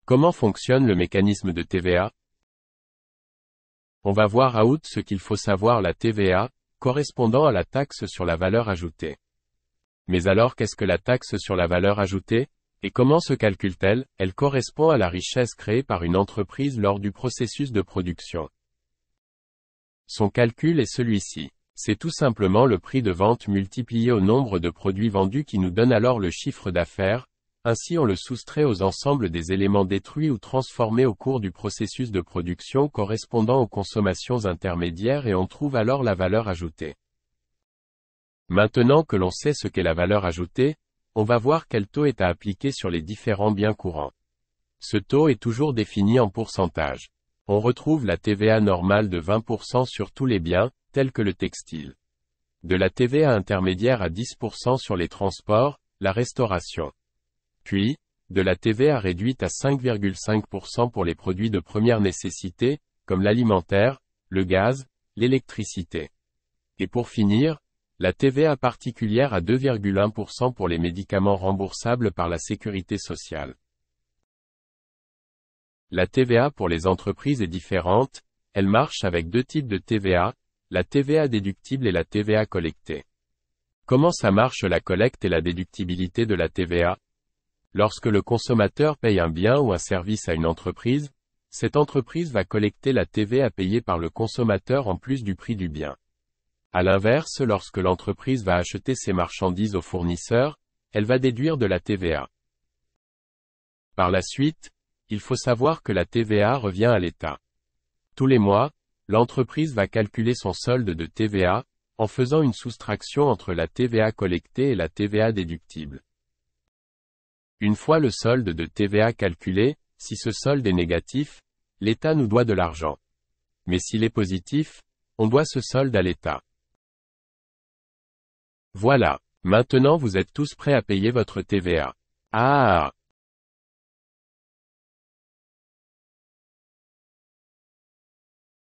Comment fonctionne le mécanisme de TVA? On va voir à août ce qu'il faut savoir la TVA, correspondant à la taxe sur la valeur ajoutée. Mais alors qu'est-ce que la taxe sur la valeur ajoutée? Et comment se calcule-t-elle? Elle correspond à la richesse créée par une entreprise lors du processus de production. Son calcul est celui-ci. C'est tout simplement le prix de vente multiplié au nombre de produits vendus qui nous donne alors le chiffre d'affaires. Ainsi on le soustrait aux ensembles des éléments détruits ou transformés au cours du processus de production correspondant aux consommations intermédiaires et on trouve alors la valeur ajoutée. Maintenant que l'on sait ce qu'est la valeur ajoutée, on va voir quel taux est à appliquer sur les différents biens courants. Ce taux est toujours défini en pourcentage. On retrouve la TVA normale de 20% sur tous les biens, tels que le textile. De la TVA intermédiaire à 10% sur les transports, la restauration. Puis, de la TVA réduite à 5,5% pour les produits de première nécessité, comme l'alimentaire, le gaz, l'électricité. Et pour finir, la TVA particulière à 2,1% pour les médicaments remboursables par la sécurité sociale. La TVA pour les entreprises est différente, elle marche avec deux types de TVA, la TVA déductible et la TVA collectée. Comment ça marche la collecte et la déductibilité de la TVA? Lorsque le consommateur paye un bien ou un service à une entreprise, cette entreprise va collecter la TVA payée par le consommateur en plus du prix du bien. À l'inverse, lorsque l'entreprise va acheter ses marchandises au fournisseur, elle va déduire de la TVA. Par la suite, il faut savoir que la TVA revient à l'État. Tous les mois, l'entreprise va calculer son solde de TVA, en faisant une soustraction entre la TVA collectée et la TVA déductible. Une fois le solde de TVA calculé, si ce solde est négatif, l'État nous doit de l'argent. Mais s'il est positif, on doit ce solde à l'État. Voilà, maintenant vous êtes tous prêts à payer votre TVA. Ah!